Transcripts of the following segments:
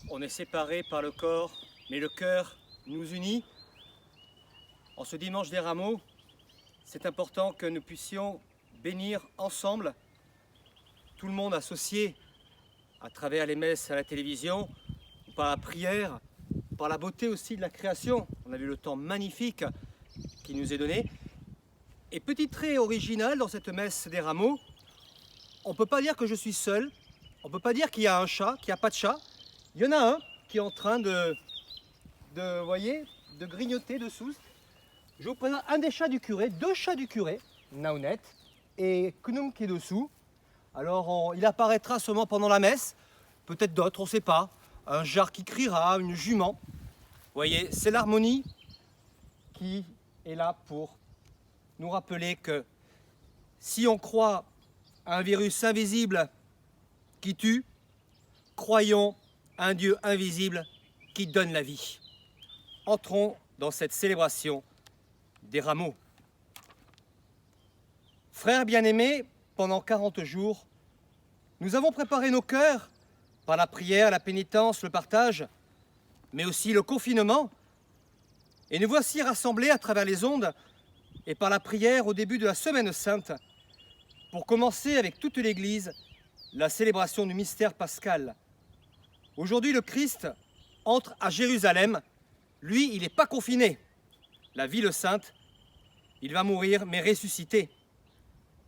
On est séparés par le corps, mais le cœur nous unit. En ce dimanche des Rameaux, c'est important que nous puissions bénir ensemble, tout le monde associé à travers les messes à la télévision, par la prière, par la beauté aussi de la création. On a vu le temps magnifique qui nous est donné. Et petit trait original dans cette messe des Rameaux, on ne peut pas dire que je suis seul, on ne peut pas dire qu'il y a un chat, qu'il n'y a pas de chat. Il y en a un qui est en train de grignoter dessous. Je vous présente un des chats du curé, deux chats du curé, Naounette et Knum qui est dessous. Alors il apparaîtra seulement pendant la messe, peut-être d'autres, on ne sait pas. Un jar qui criera, une jument. Vous voyez, c'est l'harmonie qui est là pour nous rappeler que si on croit à un virus invisible qui tue, croyons à un Dieu invisible qui donne la vie. Entrons dans cette célébration des Rameaux. Frères bien-aimés, pendant 40 jours, nous avons préparé nos cœurs par la prière, la pénitence, le partage, mais aussi le confinement. Et nous voici rassemblés à travers les ondes et par la prière au début de la Semaine Sainte pour commencer avec toute l'Église la célébration du mystère pascal. Aujourd'hui, le Christ entre à Jérusalem. Lui, il n'est pas confiné. La ville sainte, il va mourir, mais ressusciter.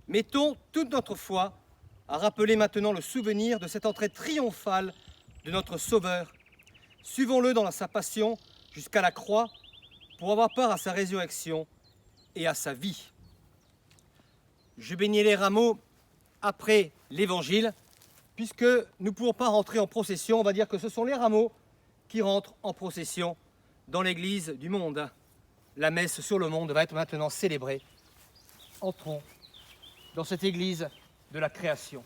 Mettons toute notre foi à rappeler maintenant le souvenir de cette entrée triomphale de notre Sauveur. Suivons-le dans sa passion jusqu'à la croix pour avoir part à sa résurrection et à sa vie. Je bénis les rameaux après l'Évangile, puisque nous ne pouvons pas rentrer en procession. On va dire que ce sont les rameaux qui rentrent en procession dans l'Église du monde. La messe sur le monde va être maintenant célébrée. Entrons dans cette Église de la création.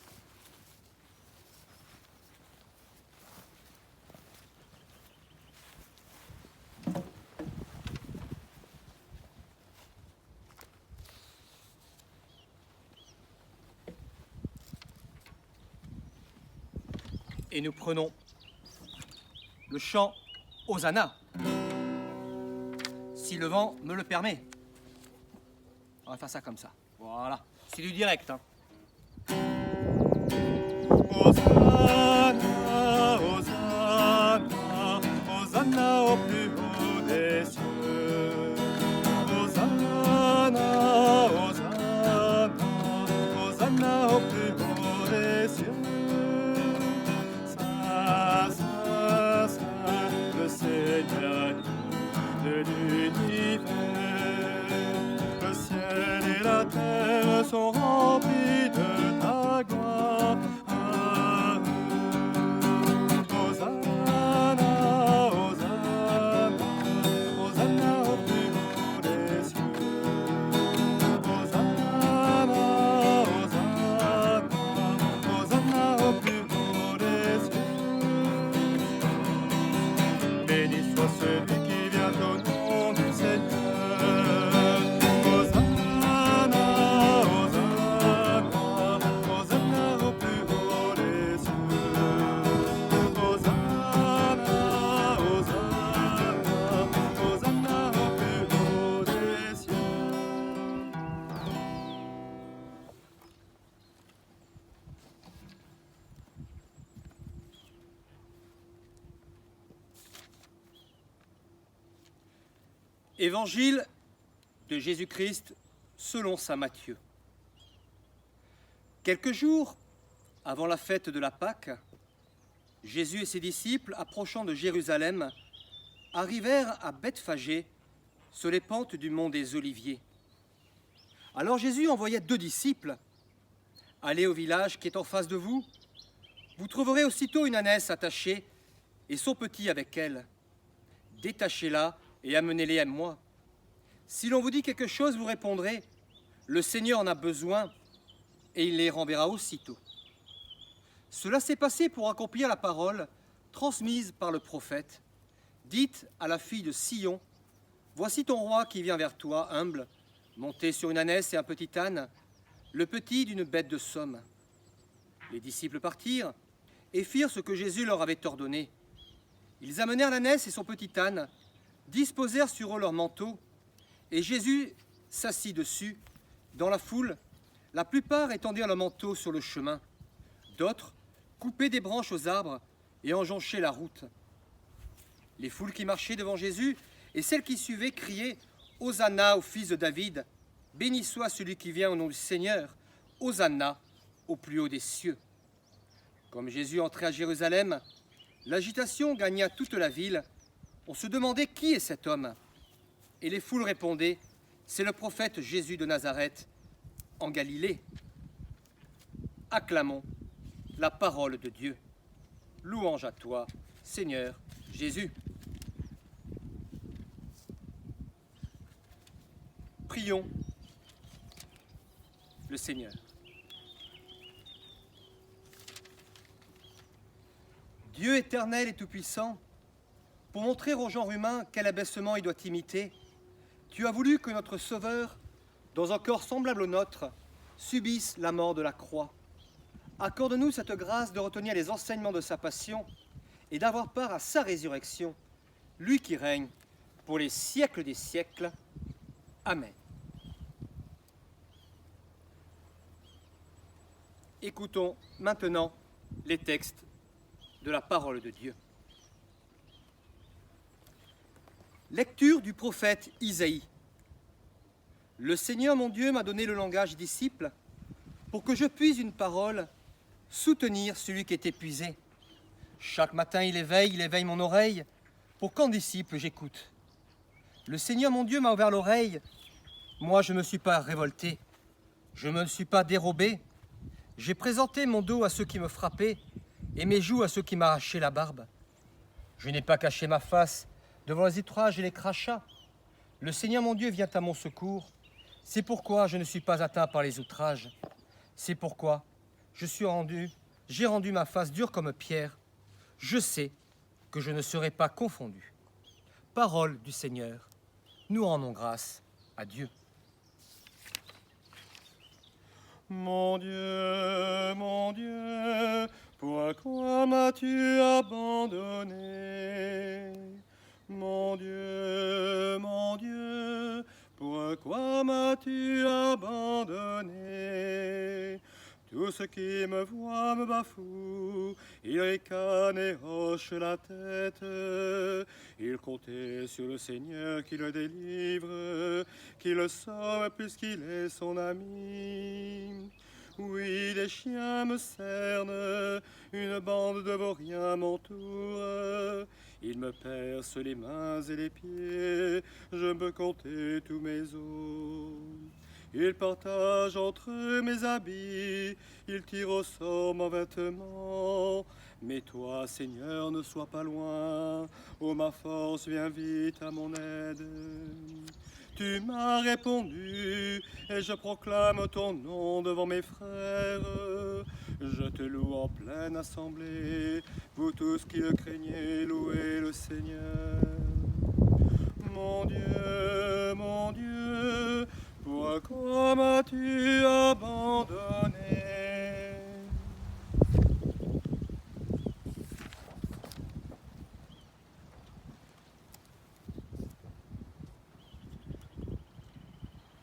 Et nous prenons le chant Hosanna, si le vent me le permet. On va faire ça comme ça. Voilà, c'est du direct. Hein. Hosanna, Hosanna, Hosanna au plus haut des cieux. Hosanna, Hosanna, Hosanna au plus haut des cieux. Saint, Saint, Saint, le Seigneur de l'univers. Le ciel et la terre sont remplis de ta gloire. Hosanna, Hosanna, Hosanna au plus haut des cieux. Hosanna, Hosanna, Hosanna au plus haut des cieux. Béni soit celui qui vient au nom du Seigneur. Hosanna, Hosanna, Hosanna au plus haut des cieux. Hosanna, Hosanna, Hosanna au plus haut des cieux. Évangile de Jésus-Christ selon saint Matthieu. Quelques jours avant la fête de la Pâque, Jésus et ses disciples, approchant de Jérusalem, arrivèrent à Bethphagée, sur les pentes du mont des Oliviers. Alors Jésus envoya 2 disciples. « Allez au village qui est en face de vous. Vous trouverez aussitôt une ânesse attachée et son petit avec elle. Détachez-la et amenez-les à moi. Si l'on vous dit quelque chose, vous répondrez, le Seigneur en a besoin, et il les renverra aussitôt. » Cela s'est passé pour accomplir la parole transmise par le prophète. Dites à la fille de Sion, voici ton roi qui vient vers toi, humble, monté sur une ânesse et un petit âne, le petit d'une bête de somme. Les disciples partirent et firent ce que Jésus leur avait ordonné. Ils amenèrent l'ânesse et son petit âne, disposèrent sur eux leurs manteaux, et Jésus s'assit dessus. Dans la foule, la plupart étendirent leurs manteaux sur le chemin. D'autres coupaient des branches aux arbres et enjonchaient la route. Les foules qui marchaient devant Jésus et celles qui suivaient criaient « Hosanna au fils de David, béni soit celui qui vient au nom du Seigneur, Hosanna au plus haut des cieux. » Comme Jésus entrait à Jérusalem, l'agitation gagna toute la ville. On se demandait qui est cet homme. Et les foules répondaient, c'est le prophète Jésus de Nazareth, en Galilée. Acclamons la parole de Dieu. Louange à toi, Seigneur Jésus. Prions le Seigneur. Dieu éternel et tout-puissant, pour montrer au genre humain quel abaissement il doit imiter, tu as voulu que notre Sauveur, dans un corps semblable au nôtre, subisse la mort de la croix. Accorde-nous cette grâce de retenir les enseignements de sa passion et d'avoir part à sa résurrection, lui qui règne pour les siècles des siècles. Amen. Écoutons maintenant les textes de la parole de Dieu. Lecture du prophète Isaïe. Le Seigneur mon Dieu m'a donné le langage disciple pour que je puise une parole, soutenir celui qui est épuisé. Chaque matin il éveille mon oreille pour qu'en disciple j'écoute. Le Seigneur mon Dieu m'a ouvert l'oreille. Moi je ne me suis pas révolté, je ne me suis pas dérobé. J'ai présenté mon dos à ceux qui me frappaient et mes joues à ceux qui m'arrachaient la barbe. Je n'ai pas caché ma face devant les outrages et les crachats. Le Seigneur mon Dieu vient à mon secours. C'est pourquoi je ne suis pas atteint par les outrages. C'est pourquoi j'ai rendu ma face dure comme pierre. Je sais que je ne serai pas confondu. Parole du Seigneur. Nous rendons grâce à Dieu. Mon Dieu, pourquoi m'as-tu abandonné? Mon Dieu, pourquoi m'as-tu abandonné? Tous ceux qui me voient me bafouent, ils ricanent et hochent la tête. Ils comptaient sur le Seigneur qui le délivre, qui le sauve puisqu'il est son ami. Oui, des chiens me cernent, une bande de vauriens m'entoure. Ils me percent les mains et les pieds, je peux compter tous mes os. Ils partagent entre eux mes habits, ils tirent au sort mon vêtement. Mais toi, Seigneur, ne sois pas loin, ô ma force, viens vite à mon aide. Tu m'as répondu, et je proclame ton nom devant mes frères. Je te loue en pleine assemblée, vous tous qui le craignez, louez le Seigneur. Mon Dieu, pourquoi m'as-tu abandonné?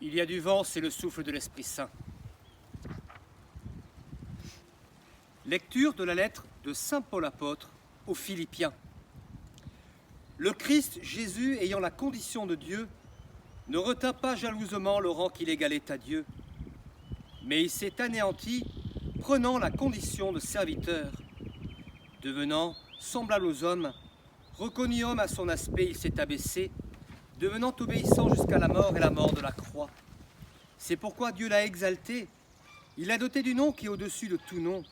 Il y a du vent, c'est le souffle de l'Esprit Saint. Lecture de la lettre de saint Paul apôtre aux Philippiens. Le Christ Jésus, ayant la condition de Dieu, ne retint pas jalousement le rang qu'il égalait à Dieu, mais il s'est anéanti, prenant la condition de serviteur. Devenant semblable aux hommes, reconnu homme à son aspect, il s'est abaissé, devenant obéissant jusqu'à la mort et la mort de la croix. C'est pourquoi Dieu l'a exalté, il l'a doté du nom qui est au-dessus de tout nom,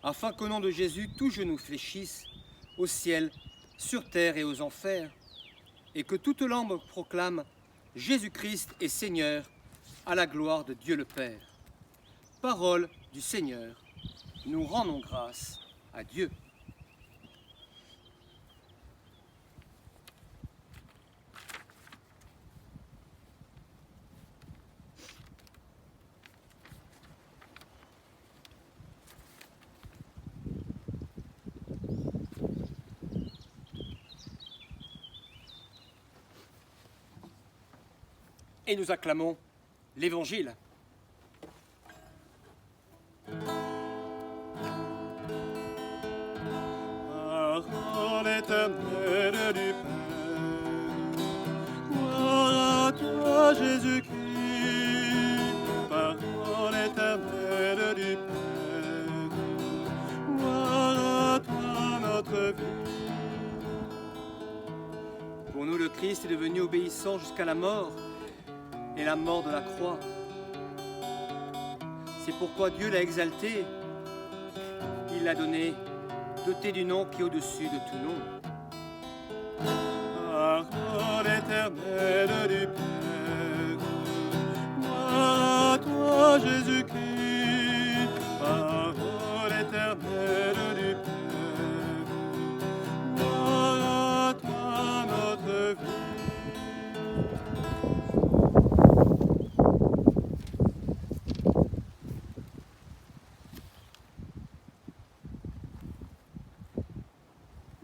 afin qu'au nom de Jésus, tout genou fléchisse, au ciel, sur terre et aux enfers, et que toute langue proclame Jésus-Christ est Seigneur, à la gloire de Dieu le Père. Parole du Seigneur, nous rendons grâce à Dieu. et nous acclamons l'Évangile. Parole éternelle du Père, gloire à toi Jésus-Christ. Parole éternelle du Père, gloire à toi notre vie. Pour nous, le Christ est devenu obéissant jusqu'à la mort et la mort de la croix. C'est pourquoi Dieu l'a exalté. Il l'a donné, doté du nom qui est au-dessus de tout nom. Parole éternelle du Père, gloire à toi Jésus-Christ. Parole éternelle du Père, gloire à toi notre vie.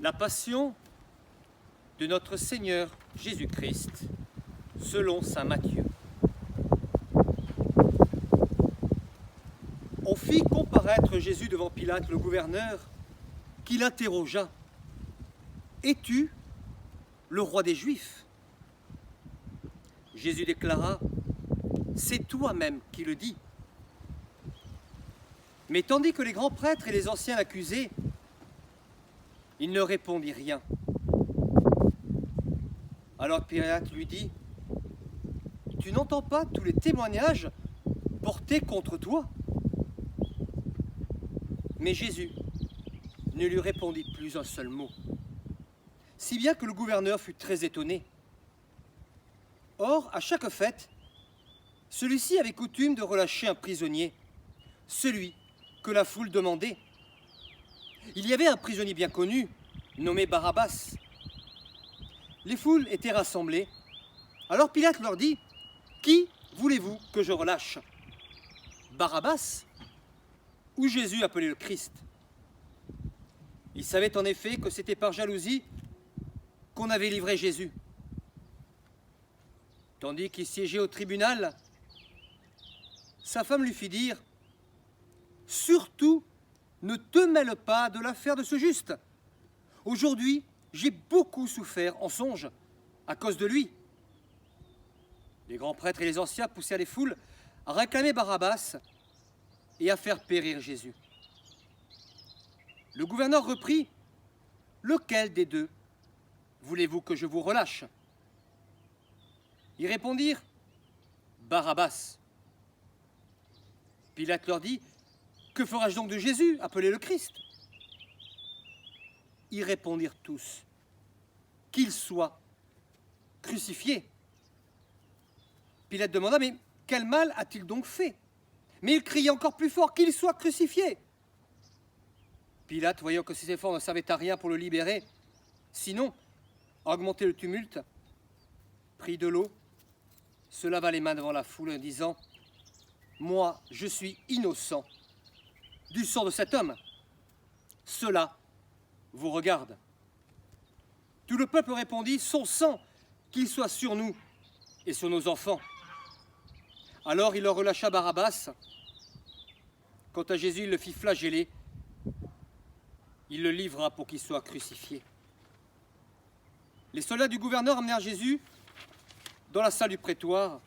La passion de notre Seigneur Jésus-Christ, selon saint Matthieu. On fit comparaître Jésus devant Pilate, le gouverneur, qui l'interrogea. « Es-tu le roi des Juifs ?» Jésus déclara, « C'est toi-même qui le dis. » Mais tandis que les grands prêtres et les anciens l'accusaient, il ne répondit rien. Alors Pilate lui dit, « Tu n'entends pas tous les témoignages portés contre toi ?» Mais Jésus ne lui répondit plus un seul mot, si bien que le gouverneur fut très étonné. Or, à chaque fête, celui-ci avait coutume de relâcher un prisonnier, celui que la foule demandait. Il y avait un prisonnier bien connu, nommé Barabbas. Les foules étaient rassemblées. Alors Pilate leur dit, « Qui voulez-vous que je relâche ? Barabbas ou Jésus appelé le Christ ?» Il savait en effet que c'était par jalousie qu'on avait livré Jésus. Tandis qu'il siégeait au tribunal, sa femme lui fit dire, « Surtout, ne te mêle pas de l'affaire de ce juste. Aujourd'hui, j'ai beaucoup souffert en songe à cause de lui. » Les grands prêtres et les anciens poussèrent les foules à réclamer Barabbas et à faire périr Jésus. Le gouverneur reprit, « Lequel des deux voulez-vous que je vous relâche ?» Ils répondirent, « Barabbas. » Pilate leur dit, « Que ferai-je donc de Jésus, appelé le Christ ?» Ils répondirent tous, « Qu'il soit crucifié. » Pilate demanda, « Mais quel mal a-t-il donc fait ?» Mais il criait encore plus fort, « Qu'il soit crucifié !» Pilate, voyant que ces efforts ne servaient à rien pour le libérer, sinon à augmenter le tumulte, prit de l'eau, se lava les mains devant la foule en disant, « Moi, je suis innocent du sang de cet homme. Cela vous regarde. » Tout le peuple répondit, « Son sang, qu'il soit sur nous et sur nos enfants. » Alors il leur relâcha Barabbas. Quant à Jésus, il le fit flageller. Il le livra pour qu'il soit crucifié. Les soldats du gouverneur amenèrent Jésus dans la salle du prétoire,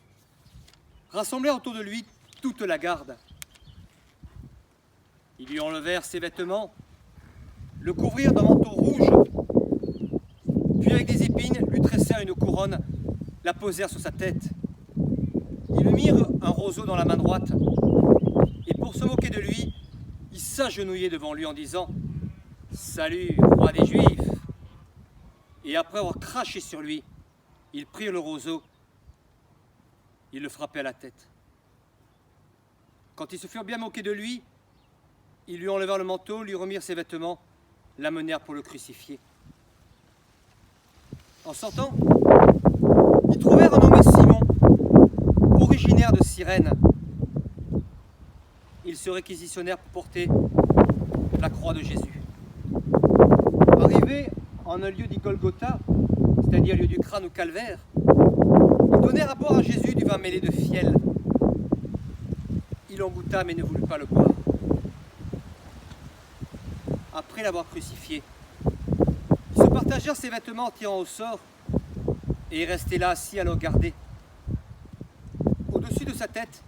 rassemblèrent autour de lui toute la garde. Ils lui enlevèrent ses vêtements, le couvrirent d'un manteau rouge, puis avec des épines lui tressèrent une couronne, la posèrent sur sa tête. Ils lui mirent un roseau dans la main droite, et pour se moquer de lui, ils s'agenouillaient devant lui en disant « Salut, roi des Juifs !» Et après avoir craché sur lui, ils prirent le roseau, ils le frappaient à la tête. Quand ils se furent bien moqués de lui, ils lui enlevèrent le manteau, lui remirent ses vêtements, l'amenèrent pour le crucifier. En sortant, ils trouvèrent un nommé Simon, originaire de Cyrène. Ils se réquisitionnèrent pour porter la croix de Jésus. Arrivés en un lieu dit Golgotha, c'est-à-dire lieu du crâne ou calvaire, ils donnèrent à boire à Jésus du vin mêlé de fiel. Il en goûta mais ne voulut pas le boire. Après l'avoir crucifié, ils se partagèrent ses vêtements en tirant au sort et restaient là assis à le regarder. Au-dessus de sa tête,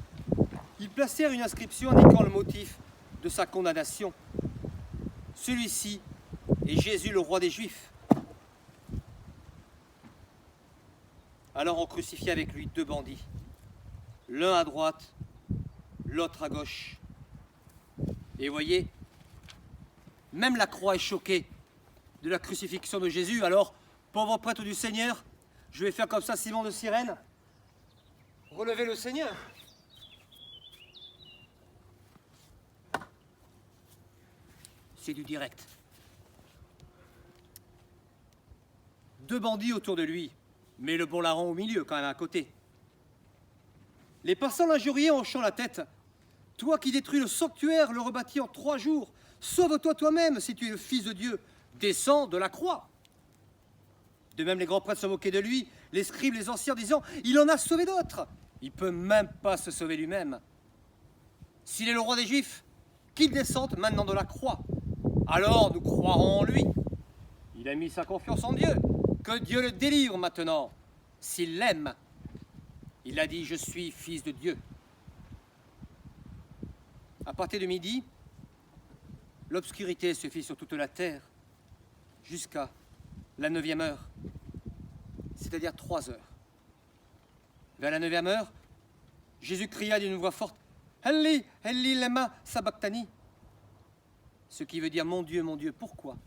ils placèrent une inscription indiquant le motif de sa condamnation. Celui-ci est Jésus, le roi des Juifs. Alors on crucifia avec lui 2 bandits, l'un à droite, l'autre à gauche. Et voyez, même la croix est choquée de la crucifixion de Jésus. Alors, pauvre prêtre du Seigneur, je vais faire comme ça Simon de Cyrène. Relevez le Seigneur. C'est du direct. 2 bandits autour de lui, mais le bon larron au milieu, quand même à côté. Les passants l'injuriaient en hochant la tête. Toi qui détruis le sanctuaire, le rebâtis en 3 jours, sauve-toi toi-même si tu es le Fils de Dieu. Descends de la croix. De même, les grands prêtres se moquaient de lui, les scribes, les anciens, disant « Il en a sauvé d'autres. Il ne peut même pas se sauver lui-même. S'il est le roi des Juifs, qu'il descende maintenant de la croix. Alors nous croirons en lui. Il a mis sa confiance en Dieu. Que Dieu le délivre maintenant, s'il l'aime. Il a dit « Je suis fils de Dieu ». À partir de midi, l'obscurité se fit sur toute la terre jusqu'à la 9e heure, c'est-à-dire 3 heures. Vers la 9e heure, Jésus cria d'une voix forte « Eli, Eli, lema sabachthani » ce qui veut dire « Mon Dieu, pourquoi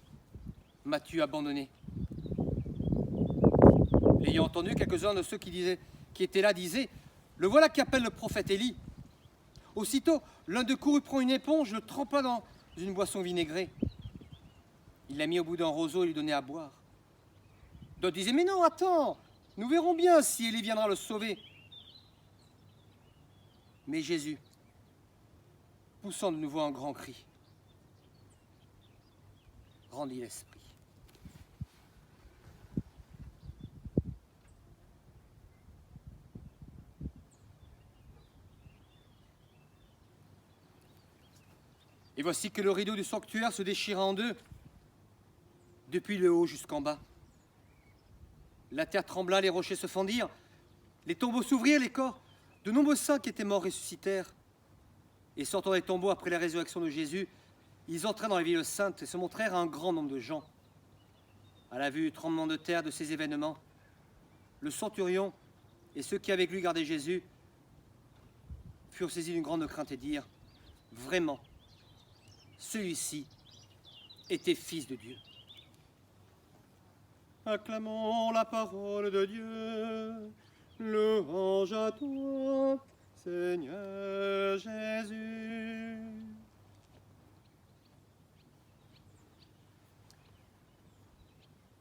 m'as-tu abandonné ?» L'ayant entendu, quelques-uns de ceux qui étaient là disaient « Le voilà qui appelle le prophète Élie. » Aussitôt, l'un d'eux courut prendre une éponge, le trempa dans une boisson vinaigrée. Il l'a mis au bout d'un roseau et lui donnait à boire. D'autres disaient « Mais non, attends, nous verrons bien si Élie viendra le sauver. » Mais Jésus, poussant de nouveau un grand cri, rendit l'esprit. Et voici que le rideau du sanctuaire se déchira en 2, depuis le haut jusqu'en bas. La terre trembla, les rochers se fendirent, les tombeaux s'ouvrirent, les corps de nombreux saints qui étaient morts ressuscitèrent. Et sortant des tombeaux après la résurrection de Jésus, ils entrèrent dans la ville sainte et se montrèrent à un grand nombre de gens. À la vue du tremblement de terre de ces événements, le centurion et ceux qui avec lui gardaient Jésus furent saisis d'une grande crainte et dirent « Vraiment, celui-ci était fils de Dieu. » Acclamons la parole de Dieu. Louange à toi, Seigneur Jésus.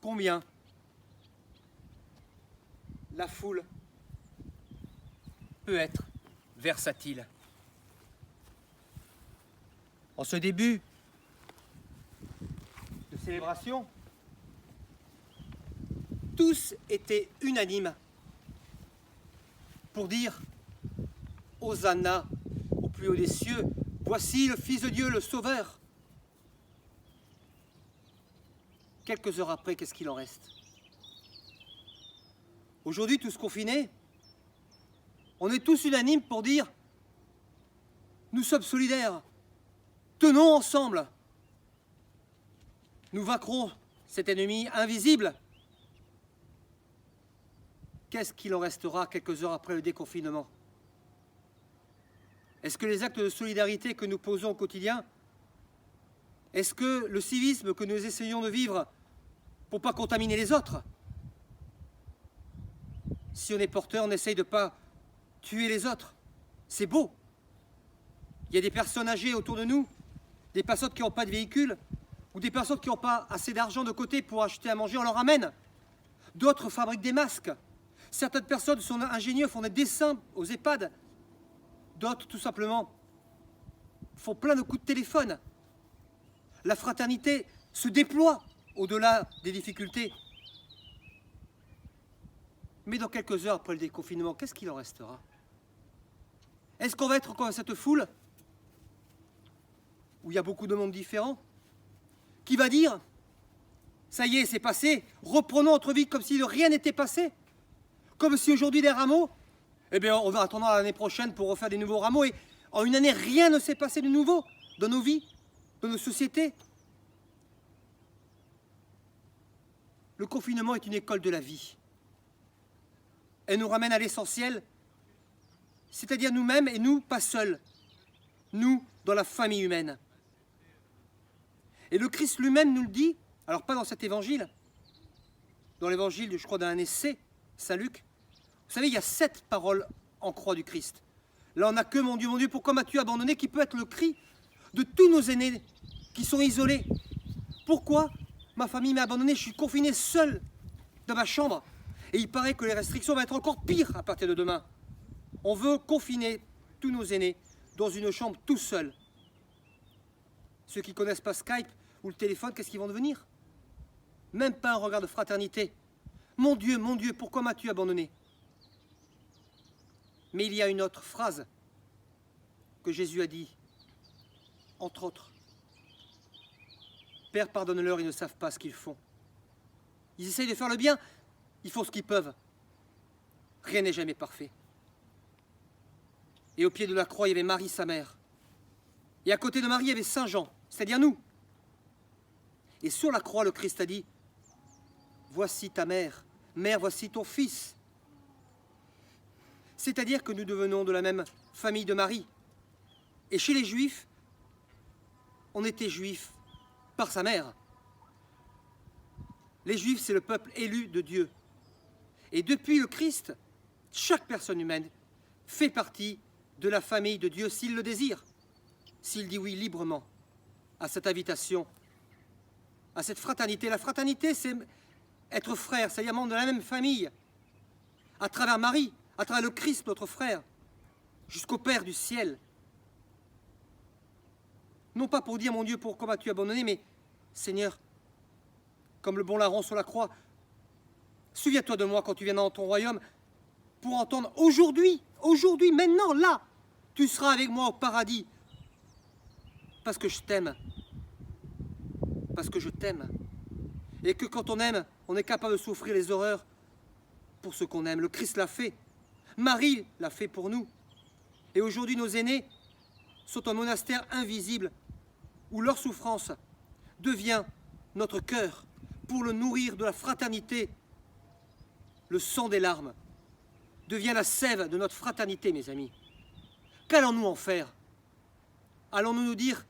Combien la foule peut être versatile. En ce début de célébration, tous étaient unanimes pour dire « Hosanna au plus haut des cieux, voici le Fils de Dieu, le Sauveur ». Quelques heures après, qu'est-ce qu'il en reste? Aujourd'hui, tous confinés, on est tous unanimes pour dire « Nous sommes solidaires, tenons ensemble, nous vaincrons cet ennemi invisible ». Qu'est-ce qu'il en restera quelques heures après le déconfinement? Est-ce que les actes de solidarité que nous posons au quotidien, est-ce que le civisme que nous essayons de vivre pour ne pas contaminer les autres, si on est porteur, on essaye de ne pas tuer les autres. C'est beau. Il y a des personnes âgées autour de nous, des personnes qui n'ont pas de véhicule, ou des personnes qui n'ont pas assez d'argent de côté pour acheter à manger, on leur amène. D'autres fabriquent des masques. Certaines personnes sont ingénieuses, font des dessins aux EHPAD. D'autres, tout simplement, font plein de coups de téléphone. La fraternité se déploie au-delà des difficultés. Mais dans quelques heures après le déconfinement, qu'est-ce qu'il en restera? Est-ce qu'on va être comme cette foule où il y a beaucoup de monde différent qui va dire « Ça y est, c'est passé, reprenons notre vie comme si rien n'était passé ». Comme si aujourd'hui des rameaux, eh bien on va attendre l'année prochaine pour refaire des nouveaux rameaux et en une année, rien ne s'est passé de nouveau dans nos vies, dans nos sociétés. Le confinement est une école de la vie. Elle nous ramène à l'essentiel, c'est-à-dire nous-mêmes et nous, pas seuls. Nous, dans la famille humaine. Et le Christ lui-même nous le dit, alors pas dans cet évangile, dans l'évangile, je crois, d'un essai, Saint Luc. Vous savez, il y a 7 paroles en croix du Christ. Là, on n'a que mon Dieu, pourquoi m'as-tu abandonné, qui peut être le cri de tous nos aînés qui sont isolés. Pourquoi ma famille m'a abandonné, je suis confiné seul dans ma chambre. Et il paraît que les restrictions vont être encore pires à partir de demain. On veut confiner tous nos aînés dans une chambre tout seuls. Ceux qui ne connaissent pas Skype ou le téléphone, qu'est-ce qu'ils vont devenir? Même pas un regard de fraternité. Mon Dieu, pourquoi m'as-tu abandonné? Mais il y a une autre phrase que Jésus a dit, entre autres. Père, pardonne-leur, ils ne savent pas ce qu'ils font. Ils essayent de faire le bien, ils font ce qu'ils peuvent. Rien n'est jamais parfait. Et au pied de la croix, il y avait Marie, sa mère. Et à côté de Marie, il y avait Saint Jean, c'est-à-dire nous. Et sur la croix, le Christ a dit, voici ta mère, mère, voici ton fils. C'est-à-dire que nous devenons de la même famille de Marie. Et chez les Juifs, on était juifs par sa mère. Les Juifs, c'est le peuple élu de Dieu. Et depuis le Christ, chaque personne humaine fait partie de la famille de Dieu s'il le désire, s'il dit oui librement à cette invitation, à cette fraternité. La fraternité, c'est être frère, c'est-à-dire membre de la même famille, à travers Marie, à travers le Christ, notre frère, jusqu'au Père du ciel. Non pas pour dire, mon Dieu, pourquoi m'as-tu abandonné, mais Seigneur, comme le bon larron sur la croix, souviens-toi de moi quand tu viendras dans ton royaume pour entendre aujourd'hui, maintenant, là, tu seras avec moi au paradis. Parce que je t'aime. Parce que je t'aime. Et que quand on aime, on est capable de souffrir les horreurs pour ce qu'on aime. Le Christ l'a fait. Marie l'a fait pour nous. Et aujourd'hui, nos aînés sont un monastère invisible où leur souffrance devient notre cœur pour le nourrir de la fraternité. Le sang des larmes devient la sève de notre fraternité, mes amis. Qu'allons-nous en faire? Allons-nous nous dire,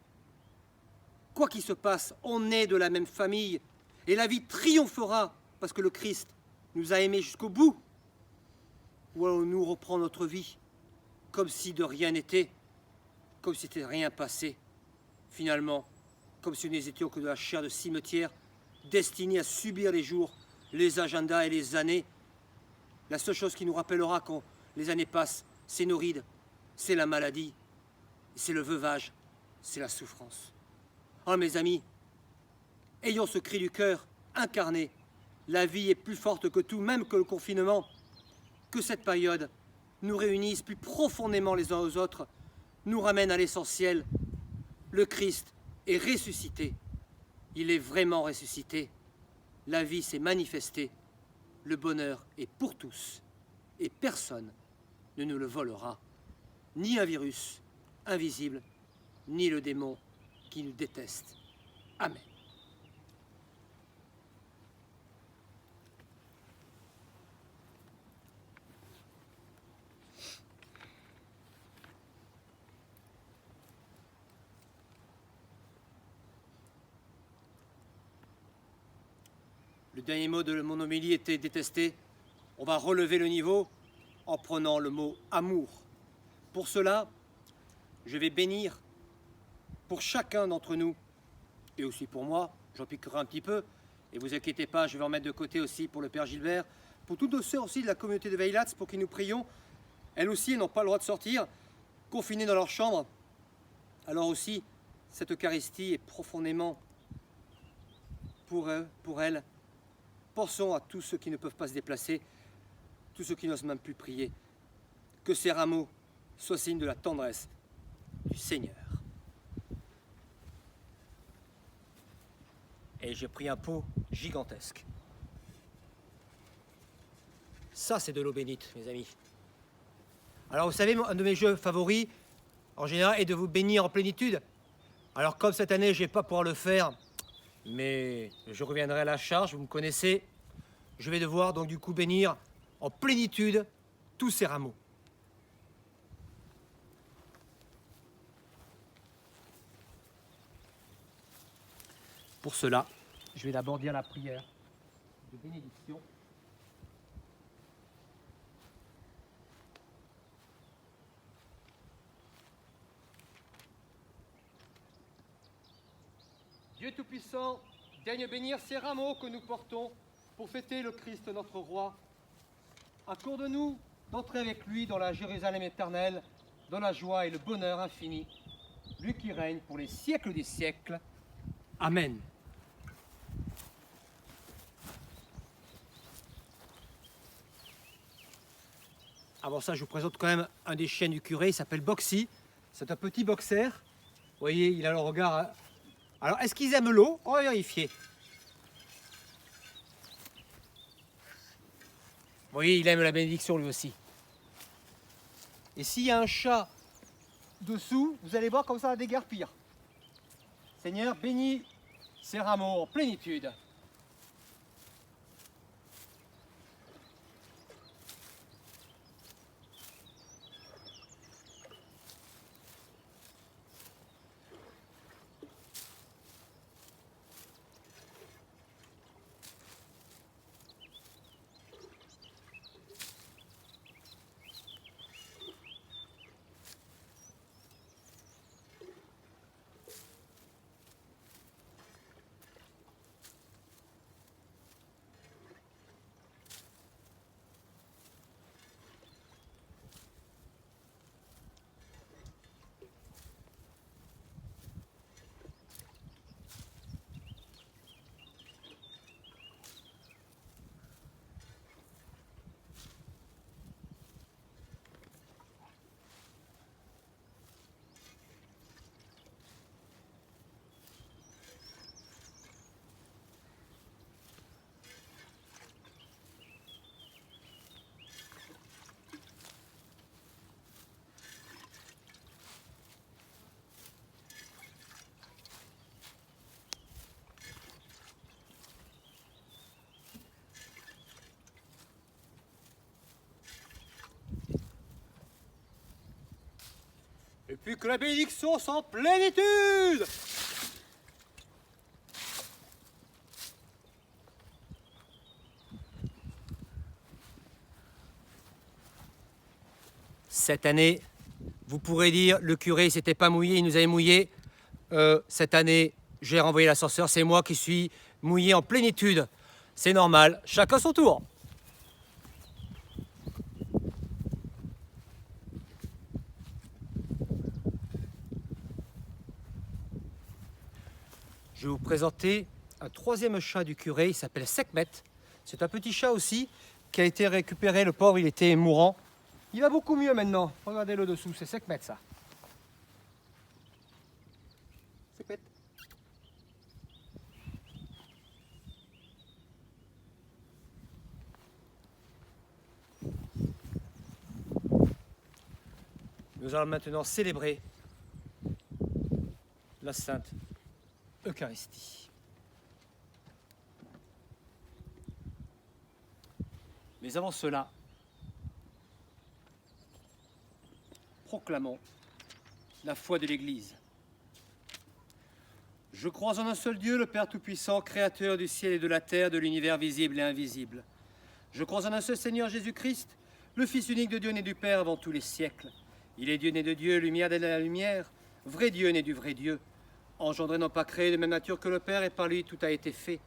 quoi qu'il se passe, on est de la même famille et la vie triomphera parce que le Christ nous a aimés jusqu'au bout? Ou allons-nous reprendre notre vie comme si de rien n'était, comme si n'était rien passé, finalement, comme si nous n'étions que de la chair de cimetière, destinée à subir les jours, les agendas et les années. La seule chose qui nous rappellera quand les années passent, c'est nos rides, c'est la maladie, c'est le veuvage, c'est la souffrance. Oh mes amis, ayons ce cri du cœur incarné. La vie est plus forte que tout, même que le confinement. Que cette période nous réunisse plus profondément les uns aux autres, nous ramène à l'essentiel. Le Christ est ressuscité. Il est vraiment ressuscité. La vie s'est manifestée. Le bonheur est pour tous. Et personne ne nous le volera. Ni un virus invisible, ni le démon qui nous déteste. Amen. Le dernier mot de mon homélie était détesté. On va relever le niveau en prenant le mot amour. Pour cela, je vais bénir pour chacun d'entre nous, et aussi pour moi, j'en piquerai un petit peu, et vous inquiétez pas, je vais en mettre de côté aussi pour le Père Gilbert, pour toutes nos sœurs aussi de la communauté de Veilats, pour qui nous prions. Elles aussi, elles n'ont pas le droit de sortir, confinées dans leur chambre. Alors aussi, cette Eucharistie est profondément pour eux, pour elles. Pensons à tous ceux qui ne peuvent pas se déplacer. tous ceux qui n'osent même plus prier. Que ces rameaux soient signes de la tendresse du Seigneur. Et j'ai pris un pot gigantesque. Ça, c'est de l'eau bénite, mes amis. Alors, vous savez, un de mes jeux favoris, en général, est de vous bénir en plénitude. Alors, comme cette année, je ne vais pas pouvoir le faire, mais je reviendrai à la charge, vous me connaissez. Je vais devoir donc du coup bénir en plénitude tous ces rameaux. Pour cela, je vais d'abord dire la prière de bénédiction. Dieu Tout-Puissant, daigne bénir ces rameaux que nous portons pour fêter le Christ notre Roi. Accorde-nous d'entrer avec lui dans la Jérusalem éternelle, dans la joie et le bonheur infini, lui qui règne pour les siècles des siècles. Amen. Avant ça, je vous présente quand même un des chiens du curé, il s'appelle Boxy. C'est un petit boxer. Vous voyez, il a le regard... Alors, est-ce qu'ils aiment l'eau? On va vérifier. Vous voyez, il aime la bénédiction lui aussi. Et s'il y a un chat dessous, vous allez voir comme ça va déguerpir. Seigneur, bénis ces rameaux en plénitude. Et puis que la bénédiction soit en plénitude. Cette année, vous pourrez dire, le curé ne s'était pas mouillé, il nous avait mouillé. Cette année, j'ai renvoyé l'ascenseur, c'est moi qui suis mouillé en plénitude. C'est normal, chacun son tour. Je vais vous présenter un troisième chat du curé, il s'appelle Sekhmet. C'est un petit chat aussi qui a été récupéré, le pauvre, il était mourant. Il va beaucoup mieux maintenant. Regardez le dessous, c'est Sekhmet ça. Sekhmet. Nous allons maintenant célébrer la Sainte Eucharistie. Mais avant cela, proclamons la foi de l'Église. Je crois en un seul Dieu, le Père Tout-Puissant, Créateur du ciel et de la terre, de l'univers visible et invisible. Je crois en un seul Seigneur Jésus-Christ, le Fils unique de Dieu né du Père avant tous les siècles. Il est Dieu né de Dieu, lumière de la lumière, vrai Dieu né du vrai Dieu, engendré non pas créé de même nature que le Père, et par lui tout a été fait.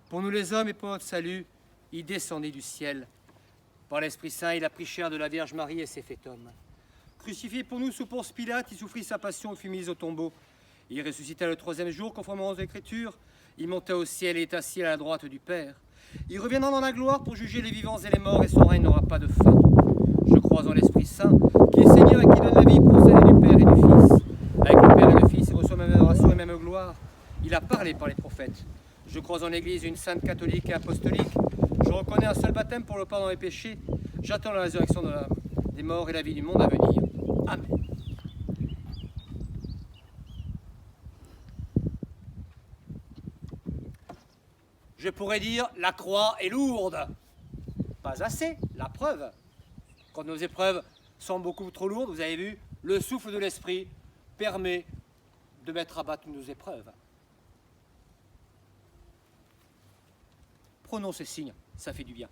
Pour nous les hommes et pour notre salut, il descendit du ciel. Par l'Esprit Saint, il a pris chair de la Vierge Marie et s'est fait homme. Crucifié pour nous sous Ponce Pilate, il souffrit sa passion et fut mis au tombeau. Il ressuscita le troisième jour, conformément aux Écritures. Il monta au ciel et est assis à la droite du Père. Il reviendra dans la gloire pour juger les vivants et les morts, et son règne n'aura pas de fin. Je crois en l'Esprit Saint, qui est Seigneur et qui donne la vie, procède du Père et du Fils. Avec le Père et le Fils, il reçoit même adoration et même gloire. Il a parlé par les prophètes. Je crois en l'Église, une sainte catholique et apostolique. Je reconnais un seul baptême pour le pardon des péchés. J'attends la résurrection des morts et la vie du monde à venir. Amen. Je pourrais dire, la croix est lourde. Pas assez, la preuve. Quand nos épreuves sont beaucoup trop lourdes, vous avez vu, le souffle de l'Esprit permet de mettre à bas toutes nos épreuves. Prenons ces signes, ça fait du bien.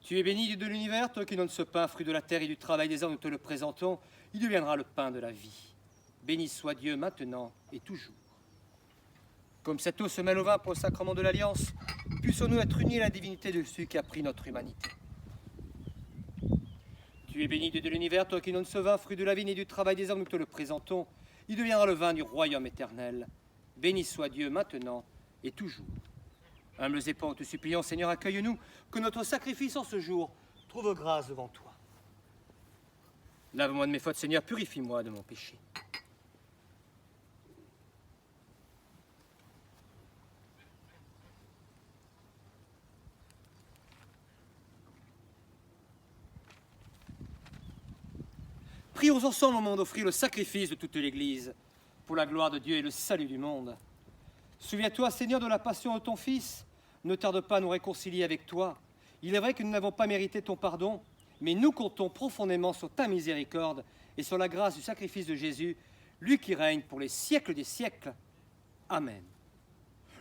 Tu es béni, Dieu de l'univers, toi qui donnes ce pain, fruit de la terre et du travail des hommes, nous te le présentons, il deviendra le pain de la vie. Béni soit Dieu maintenant et toujours. Comme cette eau se mêle au vin pour le sacrement de l'Alliance, puissions-nous être unis à la divinité de celui qui a pris notre humanité. Tu es béni, Dieu de l'univers, toi qui donnes ce vin, fruit de la vigne et du travail des hommes, nous te le présentons, il deviendra le vin du royaume éternel. Béni soit Dieu maintenant et toujours. Humbles et pauvres, te supplions, Seigneur, accueille-nous, que notre sacrifice en ce jour trouve grâce devant toi. Lave-moi de mes fautes, Seigneur, purifie-moi de mon péché. Prions ensemble au monde d'offrir le sacrifice de toute l'Église, pour la gloire de Dieu et le salut du monde. Souviens-toi, Seigneur, de la passion de ton Fils. Ne tarde pas à nous réconcilier avec toi. Il est vrai que nous n'avons pas mérité ton pardon, mais nous comptons profondément sur ta miséricorde et sur la grâce du sacrifice de Jésus, lui qui règne pour les siècles des siècles. Amen.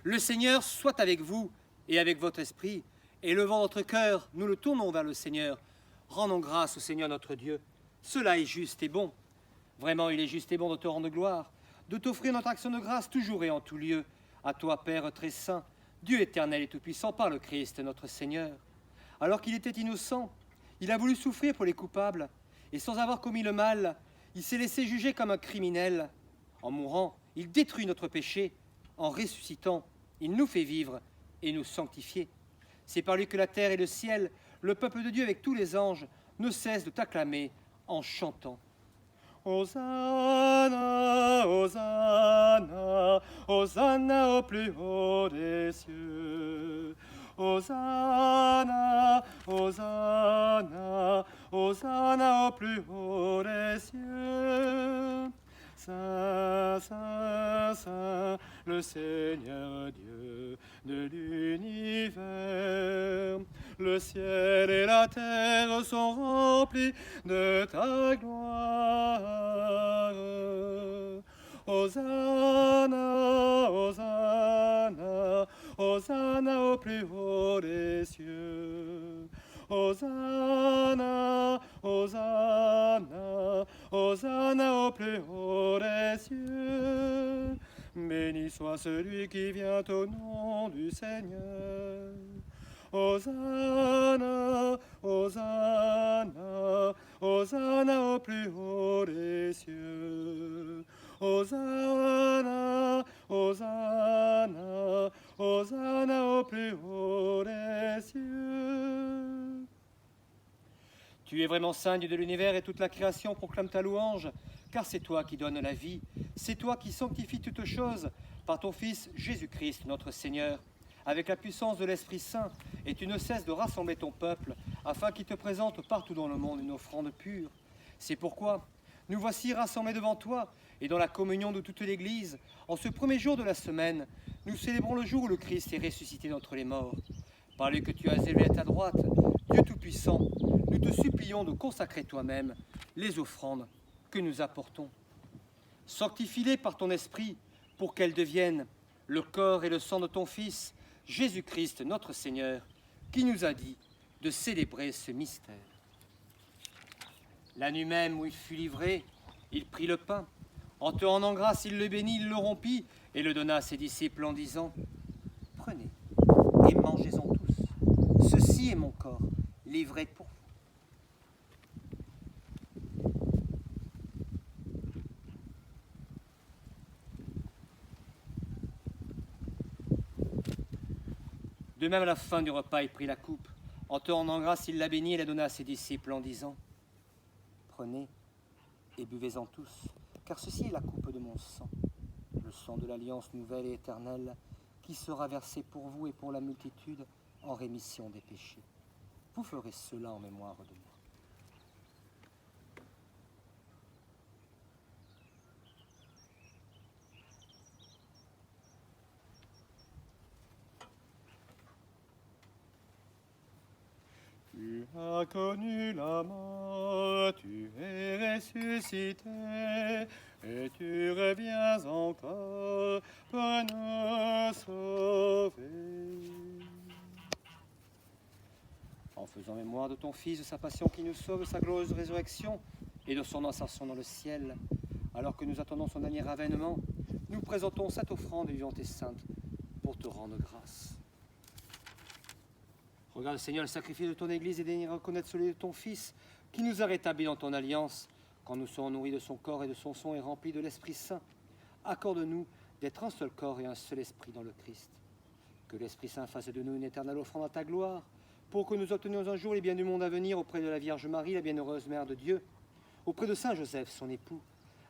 Le Seigneur soit avec vous et avec votre esprit. Élevant notre cœur, nous le tournons vers le Seigneur. Rendons grâce au Seigneur notre Dieu. Cela est juste et bon. Vraiment, il est juste et bon de te rendre gloire, de t'offrir notre action de grâce toujours et en tout lieu. À toi, Père très saint, Dieu éternel et tout-puissant, par le Christ, notre Seigneur. Alors qu'il était innocent, il a voulu souffrir pour les coupables, et sans avoir commis le mal, il s'est laissé juger comme un criminel. En mourant, il détruit notre péché. En ressuscitant, il nous fait vivre et nous sanctifier. C'est par lui que la terre et le ciel, le peuple de Dieu avec tous les anges, ne cessent de t'acclamer en chantant. Hosanna, Hosanna, Hosanna au plus haut des cieux. Hosanna, Hosanna, Hosanna au plus haut des cieux. Saint, Saint, Saint, le Seigneur Dieu de l'univers. Le ciel et la terre sont remplis de ta gloire. Hosanna, Hosanna, Hosanna au plus haut des cieux. Hosanna, Hosanna, Hosanna au plus haut des cieux. Béni soit celui qui vient au nom du Seigneur. Hosanna, Hosanna, Hosanna au plus haut des cieux. Hosanna, Hosanna, Hosanna au plus haut des cieux. Tu es vraiment saint, Dieu de l'univers, et toute la création proclame ta louange, car c'est toi qui donnes la vie, c'est toi qui sanctifies toutes choses par ton Fils Jésus-Christ, notre Seigneur, avec la puissance de l'Esprit Saint, et tu ne cesses de rassembler ton peuple, afin qu'il te présente partout dans le monde une offrande pure. C'est pourquoi nous voici rassemblés devant toi, et dans la communion de toute l'Église, en ce premier jour de la semaine, nous célébrons le jour où le Christ est ressuscité d'entre les morts. Par lui que tu as élevé à ta droite, Dieu Tout-Puissant, nous te supplions de consacrer toi-même les offrandes que nous apportons. Sanctifie-les par ton esprit pour qu'elles deviennent le corps et le sang de ton Fils, Jésus-Christ notre Seigneur, qui nous a dit de célébrer ce mystère. La nuit même où il fut livré, il prit le pain. En te rendant grâce, il le bénit, il le rompit et le donna à ses disciples en disant, « Prenez et mangez-en tous. Ceci est mon corps, livré pour vous. » De même, à la fin du repas, il prit la coupe. En te rendant grâce, il la bénit et la donna à ses disciples en disant, « Prenez et buvez-en tous, car ceci est la coupe de mon sang, le sang de l'alliance nouvelle et éternelle, qui sera versé pour vous et pour la multitude en rémission des péchés. Vous ferez cela en mémoire de moi. » Tu as connu la mort, tu es ressuscité, et tu reviens encore pour nous sauver. En faisant mémoire de ton Fils, de sa passion qui nous sauve, de sa glorieuse résurrection et de son ascension dans le ciel, alors que nous attendons son dernier avènement, nous présentons cette offrande vivante et sainte pour te rendre grâce. Regarde, Seigneur, le sacrifice de ton Église et daignes reconnaître celui de ton Fils, qui nous a rétablis dans ton alliance, quand nous serons nourris de son corps et de son sang et remplis de l'Esprit Saint. Accorde-nous d'être un seul corps et un seul esprit dans le Christ. Que l'Esprit Saint fasse de nous une éternelle offrande à ta gloire, pour que nous obtenions un jour les biens du monde à venir auprès de la Vierge Marie, la bienheureuse Mère de Dieu, auprès de Saint Joseph, son époux,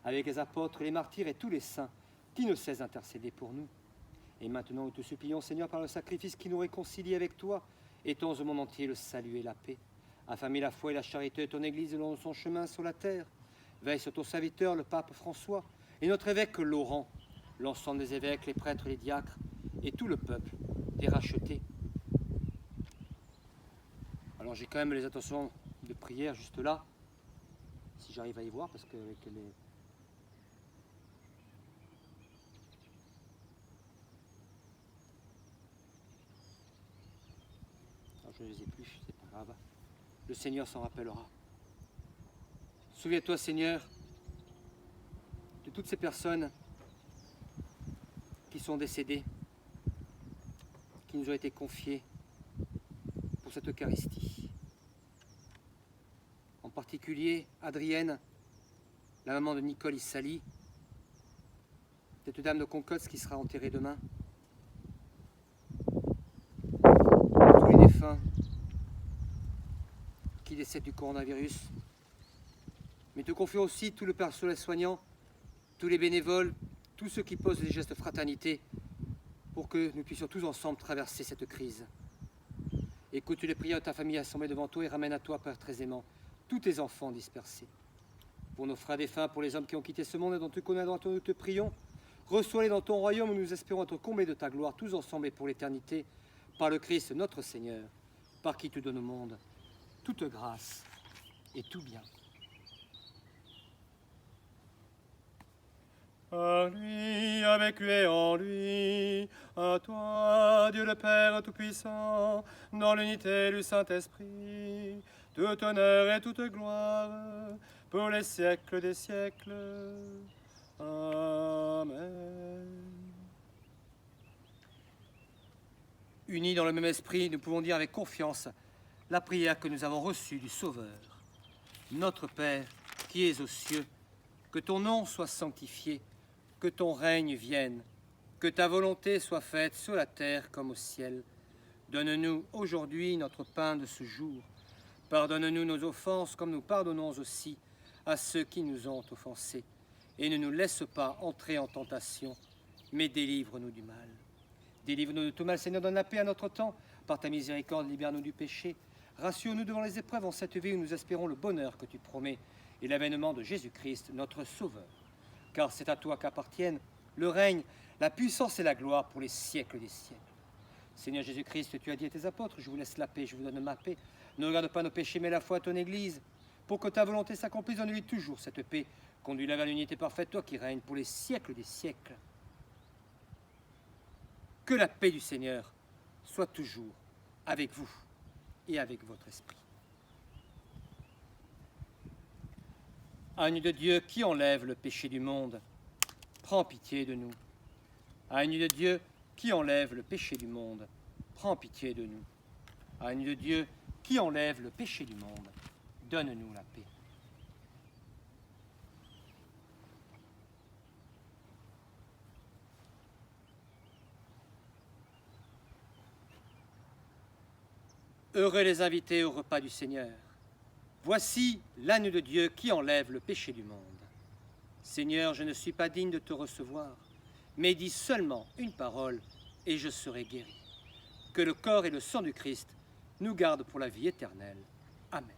avec les apôtres, les martyrs et tous les saints, qui ne cessent d'intercéder pour nous. Et maintenant, nous te supplions, Seigneur, par le sacrifice qui nous réconcilie avec toi, étends au monde entier le salut et la paix. Affamez la foi et la charité de ton Église le long de son chemin sur la terre. Veille sur ton serviteur, le pape François, et notre évêque Laurent, l'ensemble des évêques, les prêtres, les diacres, et tout le peuple, des rachetés. Alors j'ai quand même les intentions de prière juste là, si j'arrive à y voir, parce qu'avec les... Alors je ne les ai plus, c'est pas grave. Le Seigneur s'en rappellera. Souviens-toi, Seigneur, de toutes ces personnes qui sont décédées, qui nous ont été confiées pour cette Eucharistie. En particulier, Adrienne, la maman de Nicole Issali, cette dame de Concotz qui sera enterrée demain. Tous les défunts qui décèdent du coronavirus. Mais te confions aussi tout le personnel soignant, tous les bénévoles, tous ceux qui posent des gestes de fraternité pour que nous puissions tous ensemble traverser cette crise. Écoute les prières de ta famille assemblée devant toi et ramène à toi, Père très aimant, tous tes enfants dispersés. Pour nos frères défunts, pour les hommes qui ont quitté ce monde et dont tu connais dont nous te prions, reçois-les dans ton royaume où nous espérons être comblés de ta gloire, tous ensemble et pour l'éternité, par le Christ notre Seigneur, par qui tu donnes au monde toute grâce et tout bien. Par lui, avec lui et en lui, à toi, Dieu le Père Tout-Puissant, dans l'unité du Saint-Esprit, tout honneur et toute gloire, pour les siècles des siècles. Amen. Unis dans le même esprit, nous pouvons dire avec confiance la prière que nous avons reçue du Sauveur. Notre Père, qui es aux cieux, que ton nom soit sanctifié, que ton règne vienne, que ta volonté soit faite sur la terre comme au ciel. Donne-nous aujourd'hui notre pain de ce jour. Pardonne-nous nos offenses comme nous pardonnons aussi à ceux qui nous ont offensés. Et ne nous laisse pas entrer en tentation, mais délivre-nous du mal. Délivre-nous de tout mal, Seigneur, donne la paix à notre temps. Par ta miséricorde, libère-nous du péché. Rassure-nous devant les épreuves en cette vie où nous espérons le bonheur que tu promets et l'avènement de Jésus-Christ, notre Sauveur. Car c'est à toi qu'appartiennent le règne, la puissance et la gloire pour les siècles des siècles. Seigneur Jésus-Christ, tu as dit à tes apôtres, je vous laisse la paix, je vous donne ma paix. Ne regarde pas nos péchés, mais la foi à ton Église. Pour que ta volonté s'accomplisse, donne-lui toujours cette paix. Conduis-la vers l'unité parfaite, toi qui règnes pour les siècles des siècles. Que la paix du Seigneur soit toujours avec vous et avec votre esprit. Agneau de Dieu qui enlève le péché du monde, prends pitié de nous. Agneau de Dieu qui enlève le péché du monde, prends pitié de nous. Agneau de Dieu qui enlève le péché du monde, donne-nous la paix. Heureux les invités au repas du Seigneur. Voici l'agneau de Dieu qui enlève le péché du monde. Seigneur, je ne suis pas digne de te recevoir, mais dis seulement une parole et je serai guéri. Que le corps et le sang du Christ nous gardent pour la vie éternelle. Amen.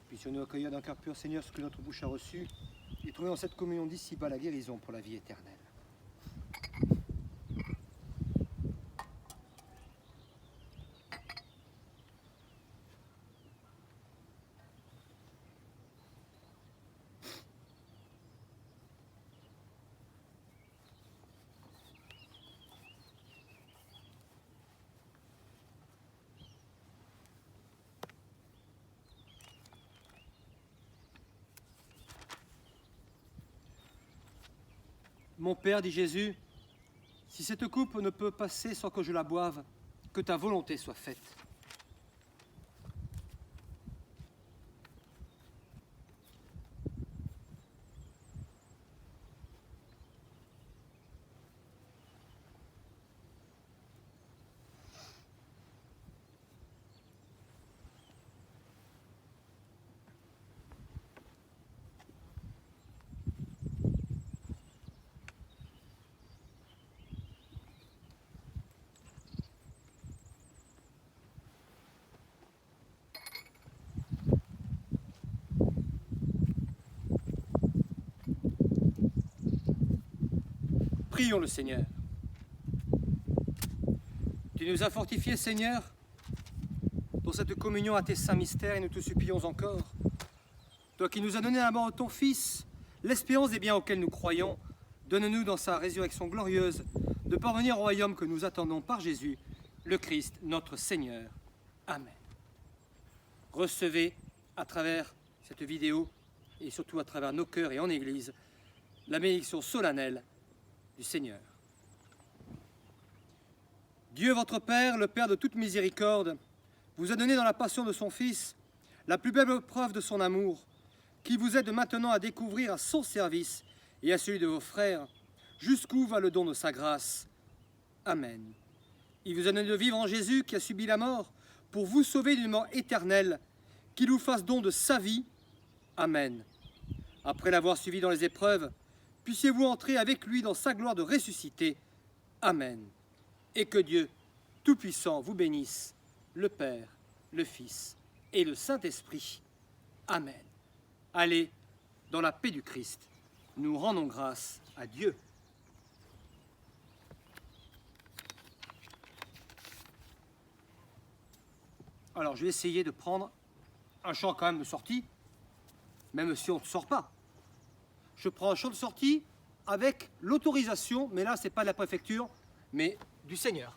Puissions-nous accueillir d'un cœur pur, Seigneur, ce que notre bouche a reçu, et trouver en cette communion d'ici-bas la guérison pour la vie éternelle. Mon Père, dit Jésus, si cette coupe ne peut passer sans que je la boive, que ta volonté soit faite. Prions le Seigneur. Tu nous as fortifiés, Seigneur, dans cette communion à tes saints mystères, et nous te supplions encore. Toi qui nous as donné la mort de ton Fils, l'espérance des biens auxquels nous croyons, donne-nous dans sa résurrection glorieuse de parvenir au royaume que nous attendons par Jésus, le Christ, notre Seigneur. Amen. Recevez à travers cette vidéo, et surtout à travers nos cœurs et en Église, la bénédiction solennelle du Seigneur. Dieu, votre Père, le Père de toute miséricorde, vous a donné dans la passion de son Fils la plus belle preuve de son amour, qui vous aide maintenant à découvrir à son service et à celui de vos frères jusqu'où va le don de sa grâce. Amen. Il vous a donné de vivre en Jésus qui a subi la mort pour vous sauver d'une mort éternelle, qu'il vous fasse don de sa vie. Amen. Après l'avoir suivi dans les épreuves, puissiez-vous entrer avec lui dans sa gloire de ressuscité. Amen. Et que Dieu Tout-Puissant vous bénisse, le Père, le Fils et le Saint-Esprit. Amen. Allez, dans la paix du Christ, nous rendons grâce à Dieu. Alors, je vais essayer de prendre un chant quand même de sortie, même si on ne sort pas. Je prends un chant de sortie avec l'autorisation, mais là, c'est pas de la préfecture, mais du Seigneur.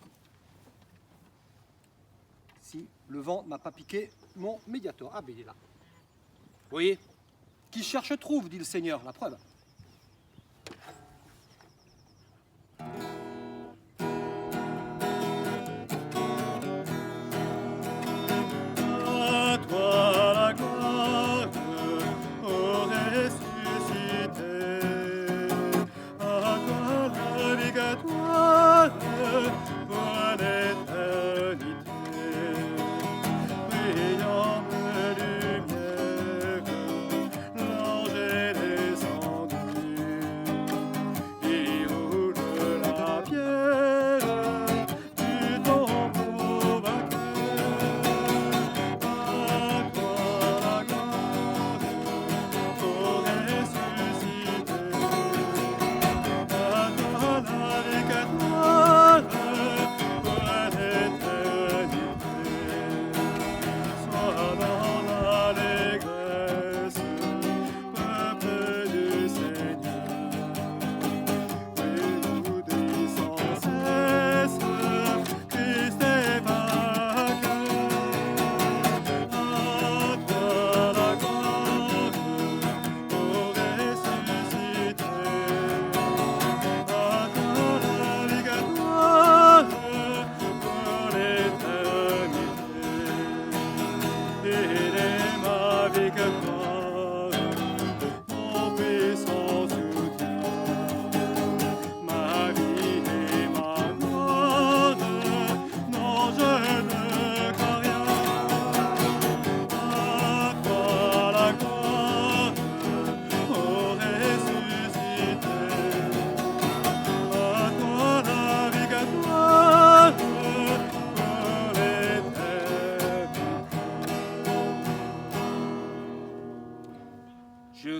Si le vent n'a pas piqué mon médiator. Ah, ben il est là. Vous voyez? Qui cherche trouve, dit le Seigneur, la preuve. À toi la gloire, ô ressuscité. À toi la victoire pour l'éternité. Brillante lumière, l'ange est descendu.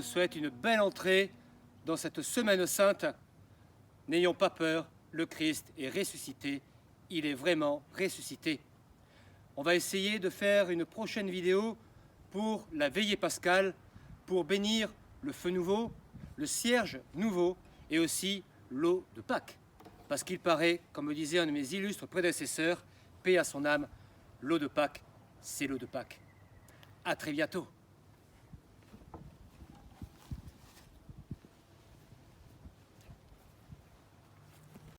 souhaite une belle entrée dans cette semaine sainte. N'ayons pas peur, le Christ est ressuscité. Il est vraiment ressuscité. On va essayer de faire une prochaine vidéo pour la veillée pascale, pour bénir le feu nouveau, le cierge nouveau et aussi l'eau de Pâques. Parce qu'il paraît, comme me disait un de mes illustres prédécesseurs, paix à son âme, l'eau de Pâques, c'est l'eau de Pâques. À très bientôt.